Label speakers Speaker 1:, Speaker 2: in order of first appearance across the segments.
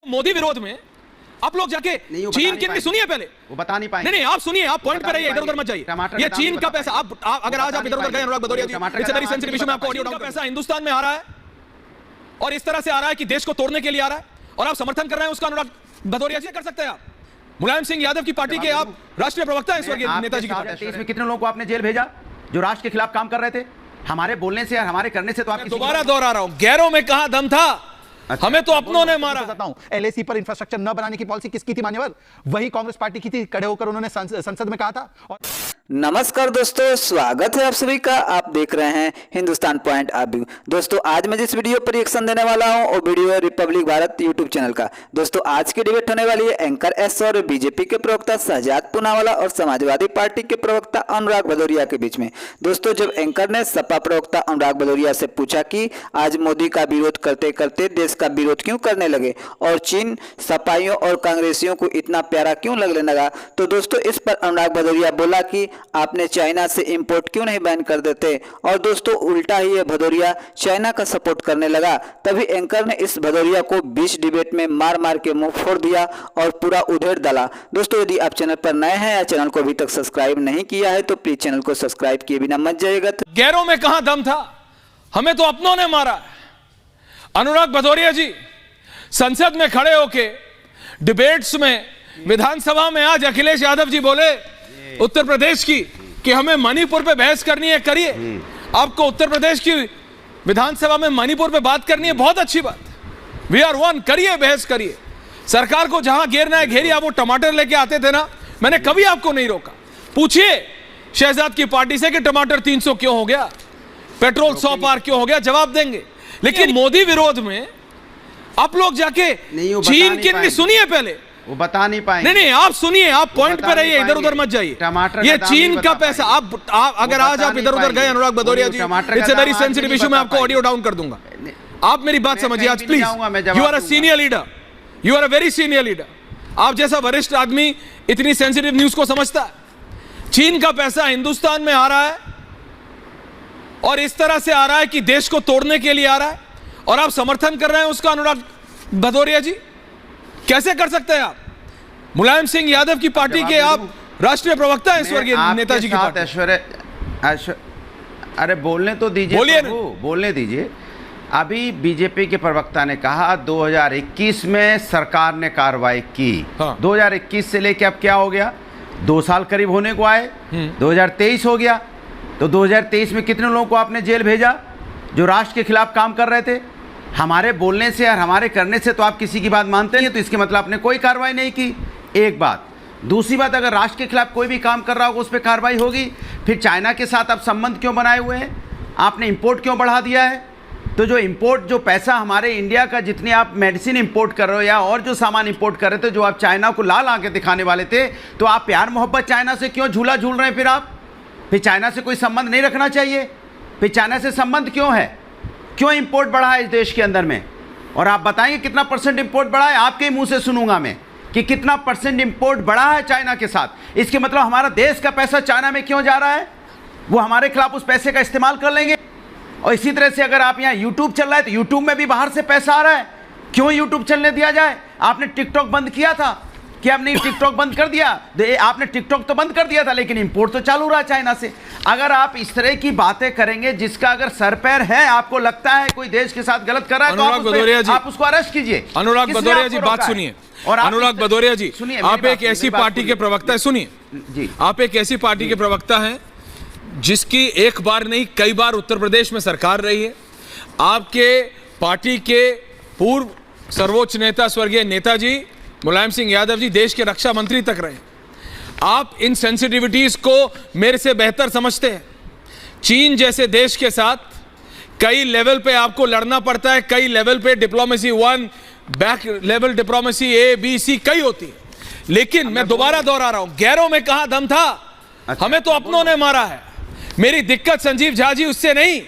Speaker 1: मोदी विरोध में आप लोग जाके चीन की सुनिए, पहले
Speaker 2: वो बता नहीं पाएंगे।
Speaker 1: नहीं आप सुनिए, आप पॉइंट पे रहिए, इधर उधर मत जाइए। ये चीन का पैसा आप अगर आज आप इधर उधर गए, Anurag Bhadauria ji, it's a very sensitive issue में आपको ऑडियो डाउन का पैसा हिंदुस्तान में आ रहा है और इस तरह से आ रहा है कि देश को तोड़ने के लिए आ रहा है और आप समर्थन कर रहे हैं उसका। अनुराग भदौरिया जी कर सकते हैं आप, मुलायम सिंह यादव की पार्टी के आप राष्ट्रीय प्रवक्ता हैं स्वर्गीय नेताजी की पार्टी।
Speaker 2: इसमें कितने लोगों को आपने जेल भेजा जो राष्ट्र के खिलाफ काम कर रहे थे? हमारे बोलने से और हमारे करने से तो आप
Speaker 1: दोबारा दोहरा रहा हूं, गैरों में कहां दम था? अच्छा, हमें तो अपनों ने मारा।
Speaker 3: बताता हूं, एलएसी पर इंफ्रास्ट्रक्चर न बनाने की पॉलिसी किसकी थी मान्यवर? वही कांग्रेस पार्टी की थी। खड़े होकर उन्होंने संसद में कहा था। और
Speaker 4: नमस्कार दोस्तों, स्वागत है आप सभी का। आप देख रहे हैं हिंदुस्तान पॉइंट ऑफ व्यू। दोस्तों आज मैं जिस वीडियो पर रिएक्शन देने वाला हूं वो वीडियो है रिपब्लिक भारत यूट्यूब चैनल का। दोस्तों आज की डिबेट होने वाली है एंकर एस और बीजेपी के प्रवक्ता शहजाद पूनावाला और समाजवादी पार्टी के प्रवक्ता अनुराग भदौरिया के बीच में। दोस्तों जब एंकर ने सपा प्रवक्ता अनुराग भदौरिया से पूछा कि आज मोदी का विरोध करते करते देश का विरोध क्यों करने लगे और चीन सपाइयों और कांग्रेसियों को इतना प्यारा क्यों लगने लगा, तो दोस्तों इस पर अनुराग भदौरिया बोला कि आपने चाइना से इंपोर्ट क्यों नहीं बैन कर देते। और दोस्तों उल्टा ही ये भदौरिया चाइना का सपोर्ट करने लगा। तभी एंकर ने इस भदौरिया को बीच डिबेट में मार मार के मुंह फोड़ दिया और पूरा उधेड़ डाला। दोस्तों यदि आप चैनल पर नए हैं या चैनल को अभी तक सब्सक्राइब नहीं किया है तो प्लीज चैनल को सब्सक्राइब किए बिना मत जाइएगा।
Speaker 1: गैरों में कहां दम था? हमें तो अपनों ने मारा। अनुराग भदौरिया जी संसद में खड़े होके डिबेट्स में विधानसभा में आज अखिलेश यादव जी बोले उत्तर प्रदेश की कि हमें मणिपुर पे बहस करनी है, करिए। आपको उत्तर प्रदेश की विधानसभा में मणिपुर पे बात करनी है, बहुत अच्छी बात, वी आर वन, करिए, बहस करिए। सरकार को जहां घेरना है घेरिए। आप वो टमाटर लेके आते थे ना, मैंने कभी आपको नहीं रोका। पूछिए शहजाद की पार्टी से कि टमाटर 300 क्यों हो गया, पेट्रोल 100 पार क्यों हो गया, जवाब देंगे। लेकिन मोदी विरोध में आप लोग जाके चीन की सुनिए, पहले
Speaker 2: वो बता नहीं पाएंगे।
Speaker 1: नहीं आप सुनिए, आप पॉइंट पे रहिए, इधर उधर मत जाइए। ये चीन का पैसा आप अगर आज आप इधर उधर गए, Anurag Bhadauria ji, it's a very sensitive issue में आपको ऑडियो डाउन कर दूंगा। आप मेरी बात समझिए आज please. You are a senior leader, you are a very senior leader. आप जैसा वरिष्ठ आदमी इतनी सेंसिटिव न्यूज को समझता है। चीन का पैसा हिंदुस्तान में आ रहा है और इस तरह से आ रहा है कि देश को तोड़ने के लिए आ रहा है और आप समर्थन कर रहे हैं उसका। अनुराग भदौरिया जी कैसे कर सकते हैं आप? मुलायम सिंह यादव की पार्टी के आप राष्ट्रीय प्रवक्ता हैं स्वर्गीय नेताजी की पार्टी।
Speaker 2: अरे बोलने तो दीजिए,
Speaker 1: बोलिए,
Speaker 2: बोलने दीजिए। अभी बीजेपी के प्रवक्ता ने कहा 2021 में सरकार ने कार्रवाई की। हाँ। 2021 से लेके अब क्या हो गया, 2 साल करीब होने को आए, 2023 हो गया। तो 2023 में कितने लोगों को आपने जेल भेजा जो राष्ट्र के खिलाफ काम कर रहे थे? हमारे बोलने से और हमारे करने से तो आप किसी की बात मानते नहीं, तो इसके मतलब आपने कोई कार्रवाई नहीं की। एक बात। दूसरी बात, अगर राष्ट्र के खिलाफ कोई भी काम कर रहा होगा उस पर कार्रवाई होगी। फिर चाइना के साथ आप संबंध क्यों बनाए हुए हैं? आपने इंपोर्ट क्यों बढ़ा दिया है? तो जो इंपोर्ट, जो पैसा हमारे इंडिया का, जितनी आप मेडिसिन इंपोर्ट कर रहे हो या और जो सामान इंपोर्ट कर रहे थे, जो आप चाइना को लाल आंखें दिखाने वाले थे, तो आप प्यार मोहब्बत चाइना से क्यों झूला झूल रहे हैं? फिर चाइना से कोई संबंध नहीं रखना चाहिए। फिर चाइना से संबंध क्यों है? क्यों इंपोर्ट बढ़ा है इस देश के अंदर में? और आप बताएंगे कितना % इंपोर्ट बढ़ा है? आपके मुंह से सुनूंगा मैं कि कितना % इंपोर्ट बढ़ा है चाइना के साथ। इसके मतलब हमारा देश का पैसा चाइना में क्यों जा रहा है? वो हमारे खिलाफ उस पैसे का इस्तेमाल कर लेंगे। और इसी तरह से अगर आप यहाँ यूट्यूब चल रहा है तो यूट्यूब में भी बाहर से पैसा आ रहा है। क्यों यूट्यूब चलने दिया जाए? आपने टिकटॉक बंद किया था कि आपने टिकटॉक बंद कर दिया? आपने टिकटॉक तो बंद कर दिया था, लेकिन इंपोर्ट तो चालू रहा चाइना से। अगर आप इस तरह की बातें करेंगे जिसका अगर सर पैर है, आपको लगता है कोई देश के साथ गलत कर रहा है, तो आप उसको अरेस्ट कीजिए।
Speaker 1: अनुराग भदौरिया जी बात सुनिए। और अनुराग भदौरिया जी, आप एक ऐसी पार्टी के प्रवक्ता है, सुनिए जी, आप एक ऐसी पार्टी के प्रवक्ता हैं जिसकी एक बार नहीं कई बार उत्तर प्रदेश में सरकार रही है। आपके पार्टी के पूर्व सर्वोच्च नेता स्वर्गीय नेताजी मुलायम सिंह यादव जी देश के रक्षा मंत्री तक रहे। आप इन सेंसिटिविटीज को मेरे से बेहतर समझते हैं। चीन जैसे देश के साथ कई लेवल पे आपको लड़ना पड़ता है, कई लेवल पे diplomacy 1 back level diplomacy A B C कई होती है। लेकिन मैं दोबारा दोहरा रहा हूं, गैरों में कहां दम था? हमें तो अपनों ने मारा है। मेरी दिक्कत संजीव झा जी उससे नहीं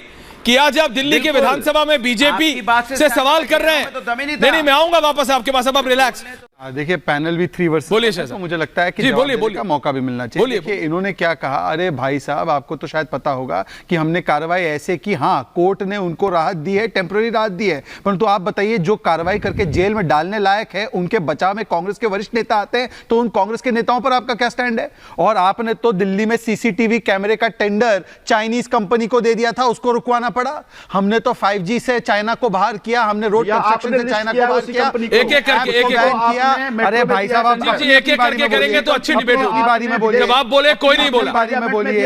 Speaker 1: कि आज आप दिल्ली के विधानसभा में बीजेपी से सवाल कर रहे हैं। नहीं मैं आऊंगा वापस आपके पास, अब आप रिलैक्स।
Speaker 3: देखिए पैनल भी 3 वर्सेस
Speaker 1: बोलिए
Speaker 3: तो
Speaker 1: शहजाद।
Speaker 3: मुझे लगता है कि
Speaker 1: जी,
Speaker 3: जवाब
Speaker 1: बोलिए,
Speaker 3: देने
Speaker 1: बोलिए।
Speaker 3: का मौका भी मिलना चाहिए।
Speaker 1: बोलिए,
Speaker 3: देखिए इन्होंने क्या कहा, अरे भाई साहब आपको तो शायद पता होगा कि हमने कार्रवाई ऐसे की, हाँ कोर्ट ने उनको राहत दी है, टेम्पररी राहत दी है, परंतु आप बताइए जो कार्रवाई करके जेल में डालने लायक है उनके बचाव में कांग्रेस के वरिष्ठ नेता आते हैं, तो उन कांग्रेस के नेताओं पर आपका क्या स्टैंड है? और आपने तो दिल्ली में सीसीटीवी कैमरे का टेंडर चाइनीज कंपनी को दे दिया था, उसको रुकवाना पड़ा। हमने तो 5G से चाइना को बाहर किया, हमने रोड कंस्ट्रक्शन से चाइना को बाहर किया,
Speaker 1: एक-एक करके
Speaker 3: किया। अरे भाई साहब आप
Speaker 1: जी, एक-एक करके करेंगे तो अच्छी डिबेट
Speaker 3: अपनी बारी में बोलिए।
Speaker 1: जब आप बोले कोई नहीं बोला,
Speaker 3: बारी में बोलिए,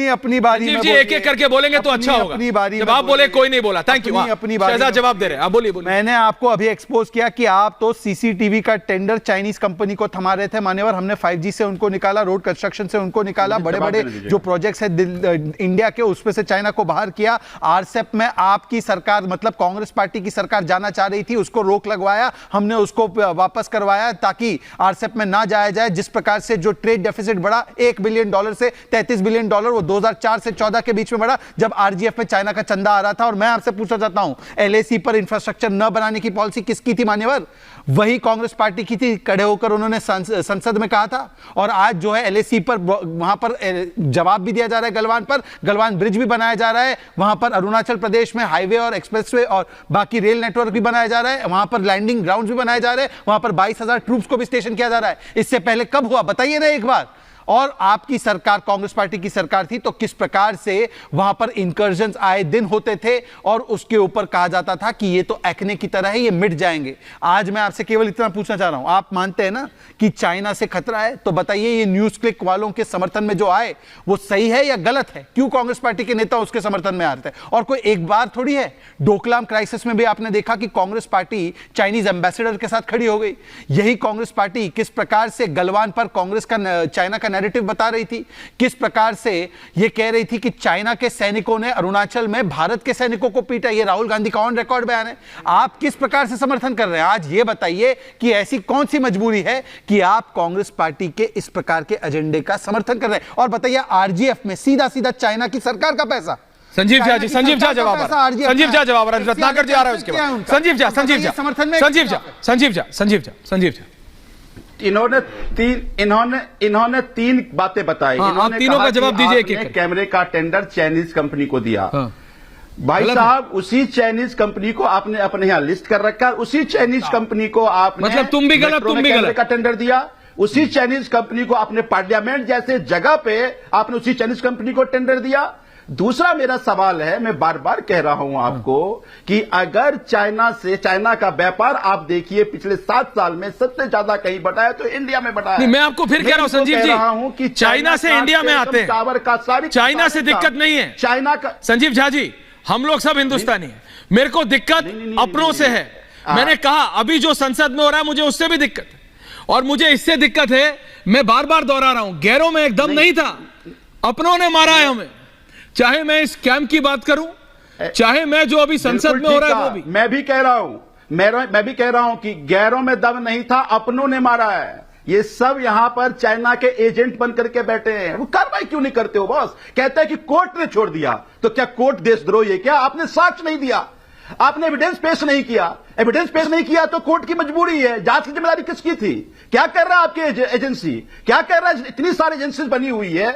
Speaker 3: अपनी बारी में
Speaker 1: जी एक-एक करके बोलेंगे तो अच्छा होगा।
Speaker 3: अपनी बारी
Speaker 1: जब आप बोले कोई नहीं बोला, थैंक यू।
Speaker 3: अपनी बारी
Speaker 1: शहजाद जवाब दे रहे हैं, आप बोलिए।
Speaker 3: मैंने आपको अभी एक्सपोज किया कि आप तो सीसीटीवी का टेंडर चाइनीज कंपनी को थमा रहे थे मान्यवर, हमने 5G से उनको निकाला, रोड कंस्ट्रक्शन से उनको निकाला, बड़े बड़े जो प्रोजेक्ट्स है इंडिया के उसमें से चाइना को बाहर किया। आरसेप में आपकी सरकार मतलब कांग्रेस पार्टी की सरकार जाना चाह रही थी, उसको रोक लगवाया, हमने उसको वापस करवाया ताकि आरसेप में ना जाया जाए। जिस प्रकार से जो ट्रेड डेफिसिट बढ़ा $1 बिलियन से $33 बिलियन, वो 2004 से 14 के बीच में बढ़ा जब आरजीएफ में चाइना का चंदा आ रहा था। और मैं आपसे पूछना चाहता हूं, एलएसी पर इंफ्रास्ट्रक्चर न बनाने की पॉलिसी किसकी थी मान्यवर? वही कांग्रेस पार्टी की थी, खड़े होकर उन्होंने संसद में कहा था। और आज जो है एलएसी पर वहां पर जवाब भी दिया जा रहा है, गलवान पर गलवान ब्रिज भी बनाया जा रहा है, वहां पर अरुणाचल प्रदेश में हाईवे और एक्सप्रेसवे और बाकी रेल नेटवर्क भी बनाया जा रहा है, वहां पर लैंडिंग ग्राउंड भी बनाए जा रहे हैं, वहां पर 22,000 ट्रूप्स को भी स्टेशन किया जा रहा है। इससे पहले कब हुआ बताइए ना एक बार। और आपकी सरकार कांग्रेस पार्टी की सरकार थी तो किस प्रकार से वहां पर इंकर्जन्स आए दिन होते थे और उसके ऊपर कहा जाता था कि ये तो एक्ने की तरह है, ये मिट जाएंगे। आज मैं आपसे केवल इतना पूछना चाह रहा हूं, आप मानते हैं ना कि चाइना से खतरा है? तो बताइए ये न्यूज क्लिक वालों के समर्थन में जो आए वो सही है या गलत है? क्यों कांग्रेस पार्टी के नेता उसके समर्थन में आ रहे थे? और कोई एक बार थोड़ी है, डोकलाम क्राइसिस में भी आपने देखा कि कांग्रेस पार्टी चाइनीज एम्बेसडर के साथ खड़ी हो गई। यही कांग्रेस पार्टी किस प्रकार से गलवान पर कांग्रेस का चाइना का नैरेटिव बता रही थी, किस प्रकार से यह कह रही थी कि चाइना के सैनिकों ने अरुणाचल में भारत के सैनिकों को पीटा। यह राहुल गांधी का ऑन रिकॉर्ड बयान है। आप किस प्रकार से समर्थन कर रहे हैं? आज यह बताइए कि ऐसी कौन सी मजबूरी है कि आप कांग्रेस पार्टी के इस प्रकार के एजेंडे का समर्थन कर रहे हैं? और बताइए आरजीएफ में सीधा सीधा चाइना की सरकार का पैसा।
Speaker 1: संजीव झा जी, संजीव झा जवाब, संजीव झा जवाब, रत्नाकर जी आ रहा है उसके बाद। संजीव झा, संजीव झा, संजीव झा, संजीव झा, संजीव झा, संजीव झा।
Speaker 2: इन्होंने तीन बातें बताई।
Speaker 1: आप तीनों का जवाब दीजिए एक एक।
Speaker 2: कैमरे का टेंडर चाइनीज कंपनी को दिया। भाई साहब उसी चाइनीज कंपनी को आपने अपने यहां लिस्ट कर रखा, उसी चाइनीज कंपनी को आपने
Speaker 1: मतलब तुम भी गलत, तुम भी गलत
Speaker 2: का टेंडर दिया। उसी चाइनीज कंपनी को आपने पार्लियामेंट जैसे जगह पे आपने उसी चाइनीज कंपनी को टेंडर दिया। दूसरा मेरा सवाल है, मैं बार बार कह रहा हूं आपको कि अगर चाइना का व्यापार आप देखिए पिछले 7 साल में सबसे ज्यादा कहीं बढ़ा है तो इंडिया में बढ़ा है।
Speaker 1: मैं आपको फिर कह रहा हूं संजीव जी कि चाइना से इंडिया में आते हैं,
Speaker 2: टावर का सारी
Speaker 1: चाइना से दिक्कत नहीं है।
Speaker 2: चाइना का
Speaker 1: संजीव झा जी, हम लोग सब हिंदुस्तानी हैं, मेरे को दिक्कत अपनों से है। मैंने कहा अभी जो संसद में हो रहा है मुझे उससे भी दिक्कत है, और मुझे इससे दिक्कत है, मैं बार बार दोहरा रहा हूं, गैरों में एकदम नहीं था, अपनों ने मारा है हमें। चाहे मैं इस कैंप की बात करूं, चाहे मैं जो अभी संसद में हो रहा है वो भी।
Speaker 2: मैं भी कह रहा हूं कि गैरों में दम नहीं था, अपनों ने मारा है। ये सब यहां पर चाइना के एजेंट बन करके बैठे हैं। वो कार्रवाई क्यों नहीं करते हो बॉस? कहते हैं कि कोर्ट ने छोड़ दिया, तो क्या कोर्ट देशद्रोही है क्या? आपने साक्ष्य नहीं दिया, आपने एविडेंस पेश नहीं किया। एविडेंस पेश नहीं किया तो कोर्ट की मजबूरी है। जांच की जिम्मेदारी किसकी थी? क्या कर रहा है आपकी एजेंसी? क्या कर रहा है? इतनी सारी एजेंसी बनी हुई है।